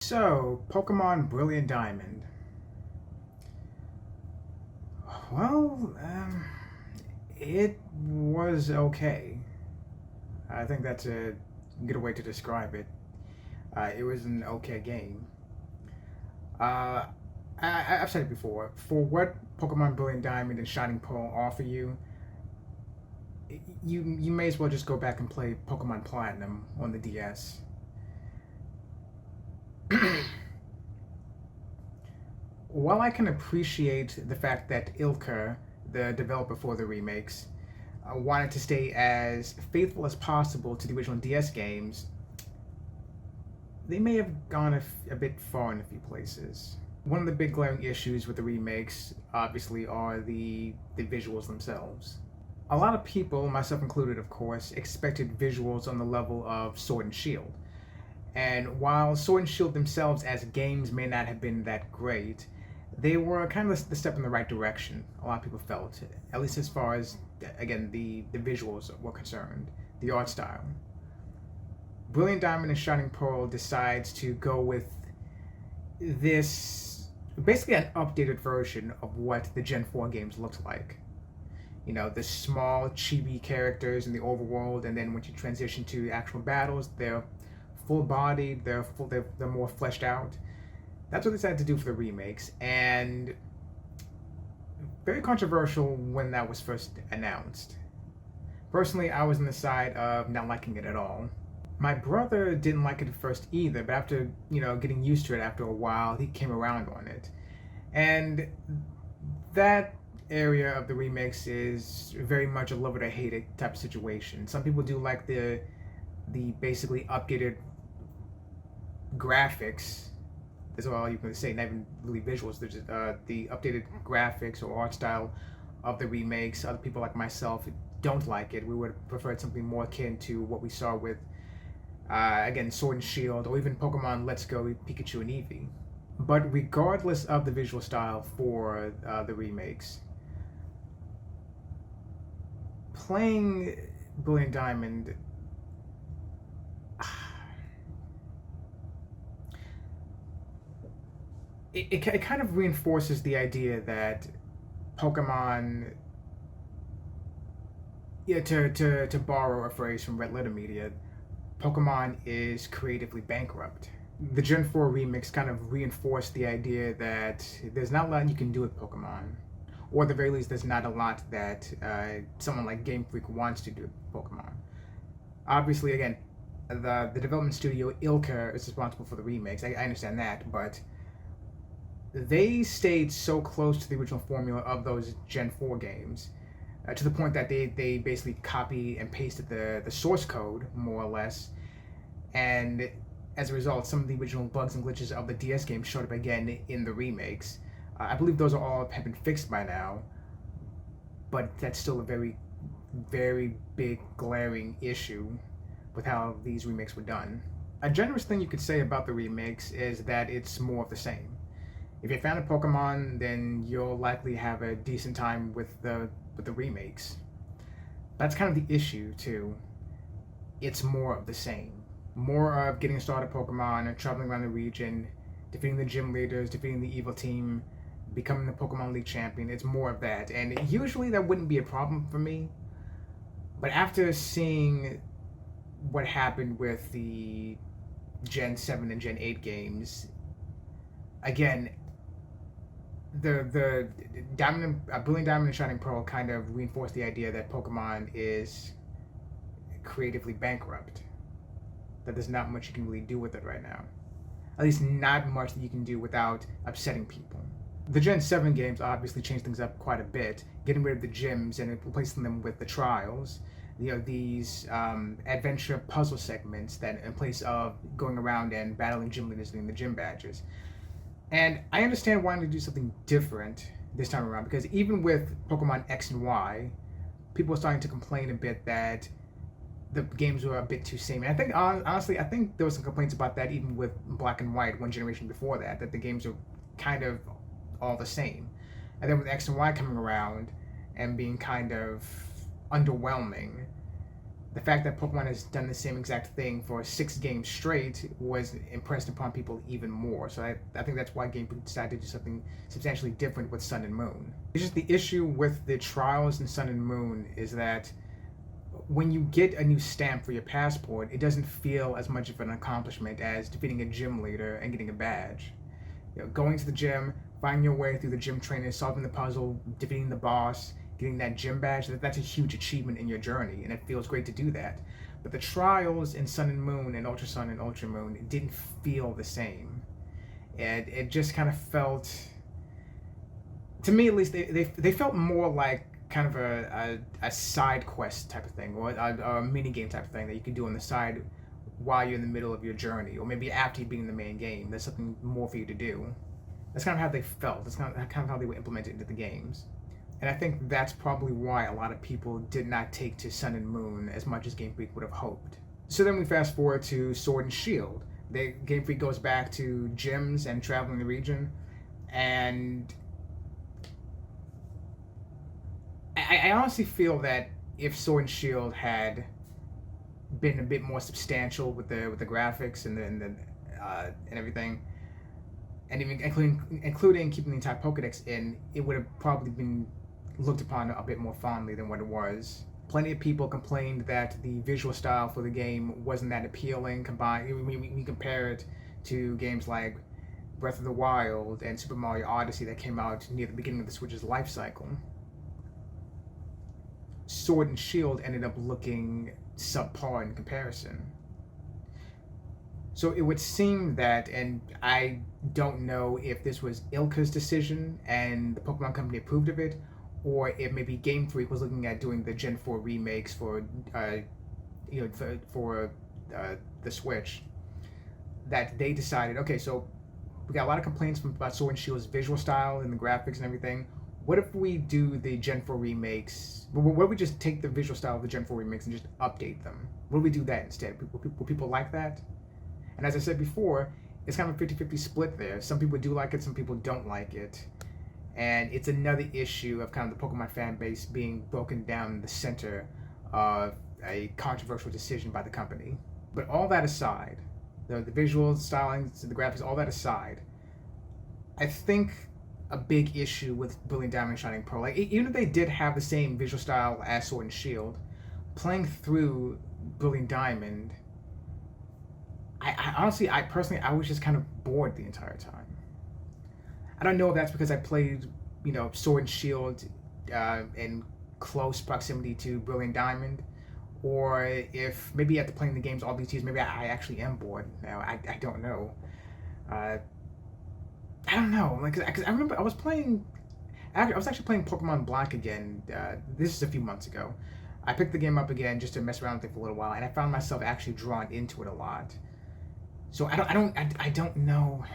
So, Pokemon Brilliant Diamond. Well, it was okay. I think that's a good way to describe it. It was an okay game. Uh, I've said it before. For what Pokemon Brilliant Diamond and Shining Pearl offer you, you may as well just go back and play Pokemon Platinum on the DS. While I can appreciate the fact that Ilker, the developer for the remakes, wanted to stay as faithful as possible to the original DS games, they may have gone a bit far in a few places. One of the big glaring issues with the remakes, obviously, are the visuals themselves. A lot of people, myself included, of course, expected visuals on the level of Sword and Shield. And while Sword and Shield themselves as games may not have been that great, they were kind of the step in the right direction. A lot of people felt, at least as far as again the visuals were concerned, the art style. Brilliant Diamond and Shining Pearl decides to go with this basically an updated version of what the Gen 4 games looked like. You know, the small chibi characters in the overworld, and then once you transition to actual battles, they're full bodied, they're more fleshed out. That's what they decided to do for the remakes, and very controversial when that was first announced. Personally, I was on the side of not liking it at all. My brother didn't like it at first either, but after, getting used to it after a while, he came around on it. And that area of the remakes is very much a love it or hate it type of situation. Some people do like the basically updated graphics. That's all you can say, not even really visuals. There's just the updated graphics or art style of the remakes. Other people like myself don't like it. We would have preferred something more akin to what we saw with, again, Sword and Shield, or even Pokemon Let's Go, Pikachu and Eevee. But regardless of the visual style for the remakes, playing Brilliant Diamond, it kind of reinforces the idea that Pokemon, yeah, to borrow a phrase from Red Letter Media, Pokemon is creatively bankrupt. The Gen 4 remix kind of reinforced the idea that there's not a lot you can do with Pokemon, or at the very least, there's not a lot that someone like Game Freak wants to do with Pokemon. Obviously, again, the development studio Ilka is responsible for the remakes. I understand that, but they stayed so close to the original formula of those Gen 4 games, to the point that they basically copy and pasted the source code, more or less, and as a result, some of the original bugs and glitches of the DS game showed up again in the remakes. I believe those are all have been fixed by now, but that's still a very, very big glaring issue with how these remakes were done. A generous thing you could say about the remakes is that it's more of the same. If you're a fan of Pokemon, then you'll likely have a decent time with the remakes. That's kind of the issue too. It's more of the same. More of getting started Pokemon and traveling around the region, defeating the gym leaders, defeating the evil team, becoming the Pokemon League champion. It's more of that. And usually that wouldn't be a problem for me. But after seeing what happened with the Gen 7 and Gen 8 games, again, the Brilliant Diamond and Shining Pearl kind of reinforced the idea that Pokemon is creatively bankrupt. That there's not much you can really do with it right now. At least not much that you can do without upsetting people. The Gen 7 games obviously changed things up quite a bit, getting rid of the gyms and replacing them with the trials. These adventure puzzle segments that in place of going around and battling gym leaders and getting the gym badges. And I understand wanting to do something different this time around, because even with Pokemon X and Y, people are starting to complain a bit that the games were a bit too samey. I think, honestly, I think there was some complaints about that even with Black and White, one generation before that the games are kind of all the same. And then with X and Y coming around and being kind of underwhelming, The fact that Pokemon has done the same exact thing for 6 games straight was impressed upon people even more. So I think that's why Game Freak decided to do something substantially different with Sun and Moon. It's just the issue with the trials in Sun and Moon is that when you get a new stamp for your passport, it doesn't feel as much of an accomplishment as defeating a gym leader and getting a badge. Going to the gym, finding your way through the gym trainer, solving the puzzle, defeating the boss, getting that gym badge, that's a huge achievement in your journey, and it feels great to do that. But the trials in Sun and Moon and Ultra Sun and Ultra Moon didn't feel the same. And it just kind of felt, to me at least, they felt more like kind of a side quest type of thing, or a mini game type of thing that you can do on the side while you're in the middle of your journey, or maybe after you beat in the main game. There's something more for you to do. That's kind of how they felt. That's kind of how they were implemented into the games. And I think that's probably why a lot of people did not take to Sun and Moon as much as Game Freak would have hoped. So then we fast forward to Sword and Shield. Game Freak goes back to gyms and traveling the region, and I honestly feel that if Sword and Shield had been a bit more substantial with the graphics and everything, and even including keeping the entire Pokedex in, it would have probably been looked upon a bit more fondly than what it was. Plenty of people complained that the visual style for the game wasn't that appealing. Combined, we compare it to games like Breath of the Wild and Super Mario Odyssey that came out near the beginning of the Switch's life cycle. Sword and Shield ended up looking subpar in comparison. So it would seem that, and I don't know if this was Ilka's decision and the Pokemon Company approved of it, or if maybe Game Freak was looking at doing the Gen 4 remakes for the Switch, that they decided, okay, so we got a lot of complaints about Sword and Shield's visual style and the graphics and everything. What if we do the Gen 4 remakes? What if we just take the visual style of the Gen 4 remakes and just update them? What if we do that instead? Will people like that? And as I said before, it's kind of a 50-50 split there. Some people do like it, some people don't like it. And it's another issue of kind of the Pokemon fan base being broken down in the center of a controversial decision by the company. But all that aside, the visual stylings, the graphics, all that aside, I think a big issue with Brilliant Diamond and Shining Pearl, like even if they did have the same visual style as Sword and Shield, playing through Brilliant Diamond, I honestly, I was just kind of bored the entire time. I don't know if that's because I played, Sword and Shield in close proximity to Brilliant Diamond, or if maybe after playing the games all these years, maybe I actually am bored now. I don't know. I don't know. Like, cause I remember I was actually playing Pokemon Black again. This is a few months ago. I picked the game up again just to mess around with it for a little while, and I found myself actually drawn into it a lot. So I don't know.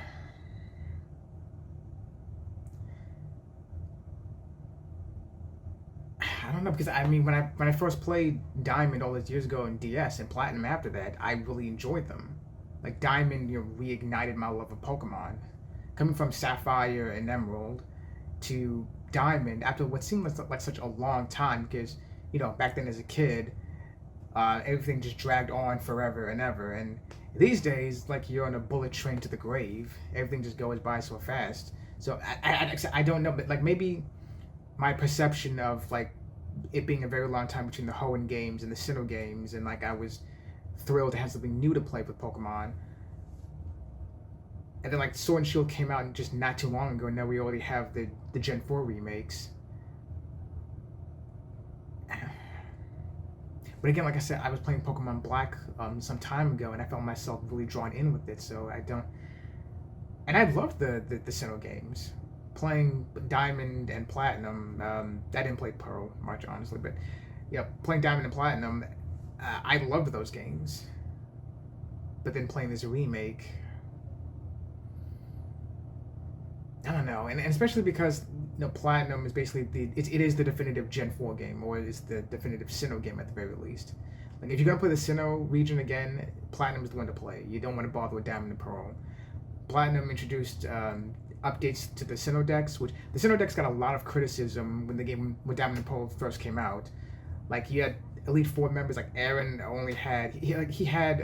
I don't know, because I mean, when I first played Diamond all those years ago in DS and Platinum after that, I really enjoyed them. Like Diamond, reignited my love of Pokemon. Coming from Sapphire and Emerald to Diamond after what seemed like such a long time, because back then as a kid, everything just dragged on forever and ever. And these days, like you're on a bullet train to the grave. Everything just goes by so fast. So I don't know, but like maybe my perception of like it being a very long time between the Hoenn games and the Sinnoh games, and like I was thrilled to have something new to play with Pokemon. And then like Sword and Shield came out just not too long ago, and now we already have the Gen 4 remakes. But again, like I said, I was playing Pokemon Black some time ago, and I found myself really drawn in with it. So I don't, and I loved the Sinnoh games. Playing Diamond and Platinum, I didn't play Pearl much, honestly, but playing Diamond and Platinum, I loved those games. But then playing this remake, I don't know, and especially because Platinum is basically it is the definitive Gen 4 game, or it's the definitive Sinnoh game at the very least. Like if you're gonna play the Sinnoh region again, Platinum is the one to play. You don't want to bother with Diamond and Pearl. Platinum introduced updates to the Sinnoh decks, which the Sinnoh decks got a lot of criticism when Diamond and Pearl first came out. Like you had Elite Four members like Aaron only had he had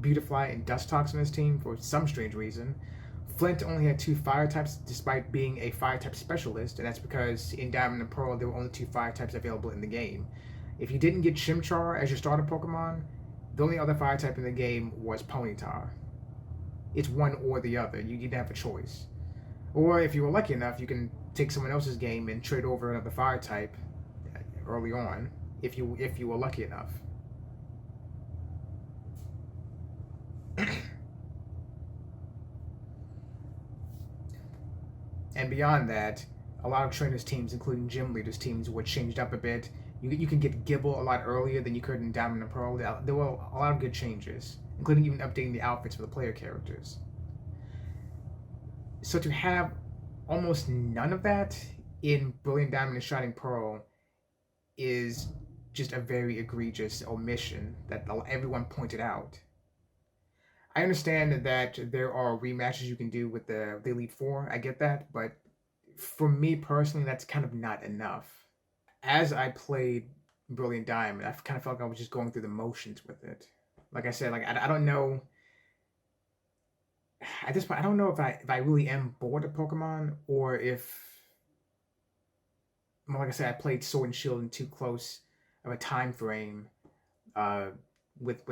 Beautifly and Dustox on his team for some strange reason. Flint only had two fire types despite being a fire type specialist, and that's because in Diamond and Pearl there were only two fire types available in the game. If you didn't get Chimchar as your starter Pokemon, the only other fire type in the game was Ponyta. It's one or the other. You didn't have a choice. Or if you were lucky enough, you can take someone else's game and trade over another fire type early on, if you were lucky enough. And beyond that, a lot of trainers' teams, including gym leaders' teams, were changed up a bit. You can get Gibble a lot earlier than you could in Diamond and Pearl. There were a lot of good changes, including even updating the outfits for the player characters. So to have almost none of that in Brilliant Diamond and Shining Pearl is just a very egregious omission that everyone pointed out. I understand that there are rematches you can do with the Elite Four. I get that, but for me personally, that's kind of not enough. As I played Brilliant Diamond, I kind of felt like I was just going through the motions with it. Like I said, I don't know. At this point, I don't know if I really am bored of Pokemon, or if, well, like I said, I played Sword and Shield in too close of a time frame uh, with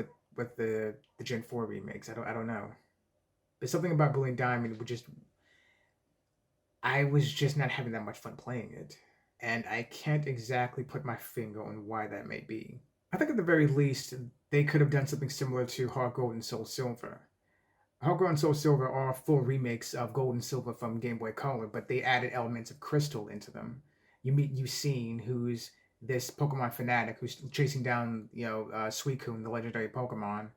the Gen 4 remakes. I don't know. But something about Brilliant Diamond would just, I was just not having that much fun playing it. And I can't exactly put my finger on why that may be. I think at the very least, they could have done something similar to Heart Gold and Soul Silver. Heart Gold and Soul Silver are full remakes of Gold and Silver from Game Boy Color, but they added elements of Crystal into them. You meet Eugene, who's this Pokemon fanatic who's chasing down, Suicune, the legendary Pokemon.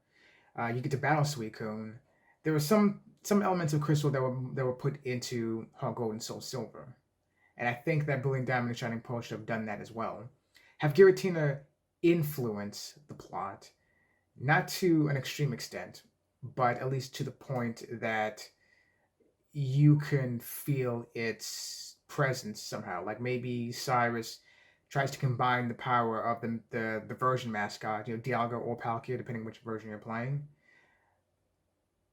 You get to battle Suicune. There were some elements of Crystal that were put into Heart Gold and Soul Silver, and I think that Brilliant Diamond and Shining Pearl should have done that as well. Have Giratina influence the plot, not to an extreme extent, but at least to the point that you can feel its presence somehow. Like maybe Cyrus tries to combine the power of the version mascot, Dialga or Palkia, depending which version you're playing,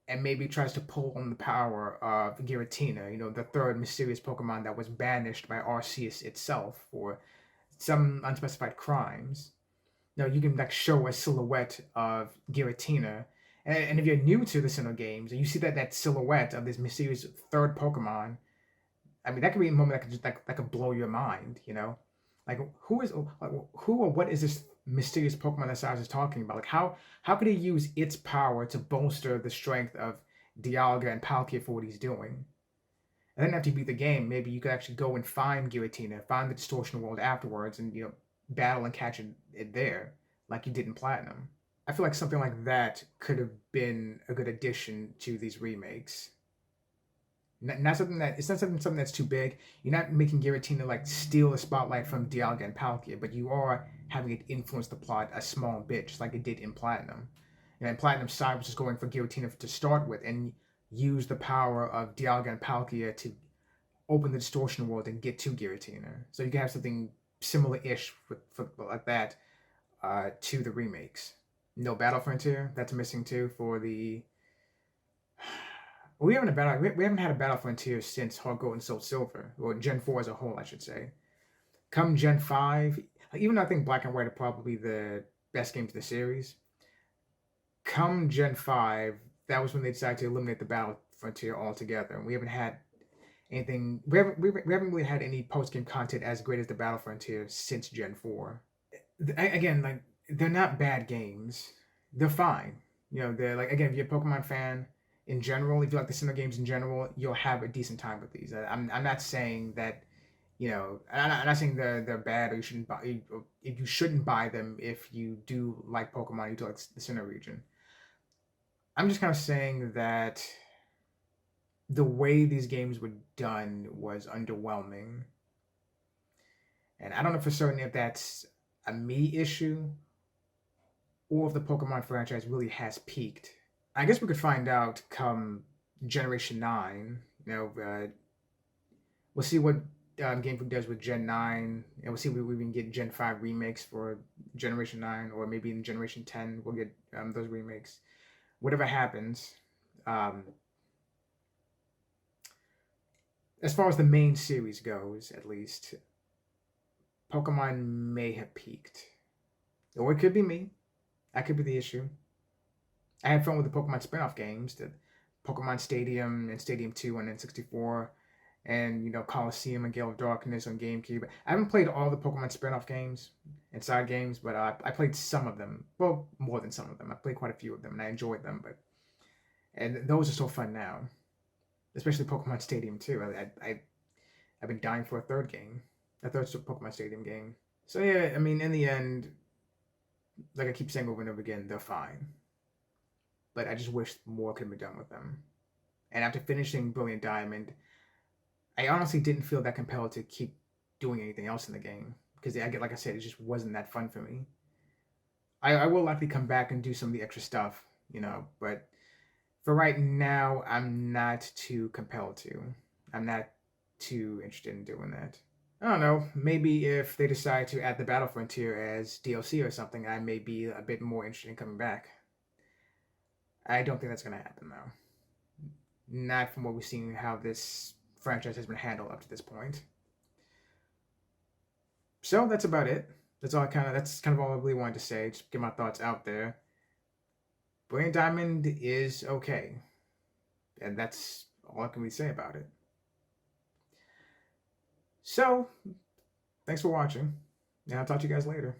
and maybe tries to pull on the power of Giratina, the third mysterious Pokemon that was banished by Arceus itself for some unspecified crimes. Now you can show a silhouette of Giratina, and if you're new to the Sinnoh games and you see that silhouette of this mysterious third Pokemon, I mean that could be a moment that could blow your mind. Like who or what is this mysterious Pokemon that Cyrus is talking about? Like how could he use its power to bolster the strength of Dialga and Palkia for what he's doing? And then after you beat the game, maybe you could actually go and find Giratina, find the Distortion World afterwards, and battle and catch it there, like you did in Platinum. I feel like something like that could have been a good addition to these remakes. Not something that it's not something that's too big. You're not making Giratina steal the spotlight from Dialga and Palkia, but you are having it influence the plot a small bit, just like it did in Platinum. And in Platinum, Cyrus was going for Giratina to start with, and use the power of Dialga and Palkia to open the Distortion World and get to Giratina. So you can have something similar-ish for like that to the remakes. No Battle Frontier, that's missing too for the. We haven't had a Battle Frontier since Heart Gold and Soul Silver, or Gen 4 as a whole, I should say. Come Gen 5, even though I think Black and White are probably the best games of the series, come Gen 5, that was when they decided to eliminate the Battle Frontier altogether. And we haven't had anything. We haven't really had any post-game content as great as the Battle Frontier since Gen 4. Again, they're not bad games. They're fine. They're again, if you're a Pokemon fan in general, if you like the Sinnoh games in general, you'll have a decent time with these. I'm not saying that, I'm not saying they're bad or you shouldn't buy. If you shouldn't buy them if you do like Pokemon, you do like the Sinnoh region. I'm just kind of saying that the way these games were done was underwhelming, and I don't know for certain if that's a me issue or if the Pokemon franchise really has peaked. I guess we could find out come Generation 9. We'll see what Game Freak does with Gen 9, and we'll see if we can get Gen 5 remakes for Generation 9, or maybe in Generation 10 we'll get those remakes. Whatever happens, um, as far as the main series goes, at least, Pokemon may have peaked. Or it could be me. That could be the issue. I had fun with the Pokemon spin-off games, the Pokemon Stadium and Stadium 2 on N64, and Coliseum and Gale of Darkness on GameCube. I haven't played all the Pokemon spin-off games and side games, but I played some of them. Well, more than some of them. I played quite a few of them, and I enjoyed them. And those are so fun now, especially Pokemon Stadium 2. I've been dying for a third Pokemon Stadium game. So yeah, I mean, in the end, like I keep saying over and over again, they're fine. But I just wish more could have been done with them. And after finishing Brilliant Diamond, I honestly didn't feel that compelled to keep doing anything else in the game. Because like I said, it just wasn't that fun for me. I will likely come back and do some of the extra stuff, but for right now, I'm not too compelled to. I'm not too interested in doing that. I don't know. Maybe if they decide to add the Battle Frontier as DLC or something, I may be a bit more interested in coming back. I don't think that's going to happen, though. Not from what we've seen, how this franchise has been handled up to this point. So that's about it. That's kind of all I really wanted to say. Just get my thoughts out there. Brilliant Diamond is okay. And that's all I can really say about it. So, thanks for watching. And I'll talk to you guys later.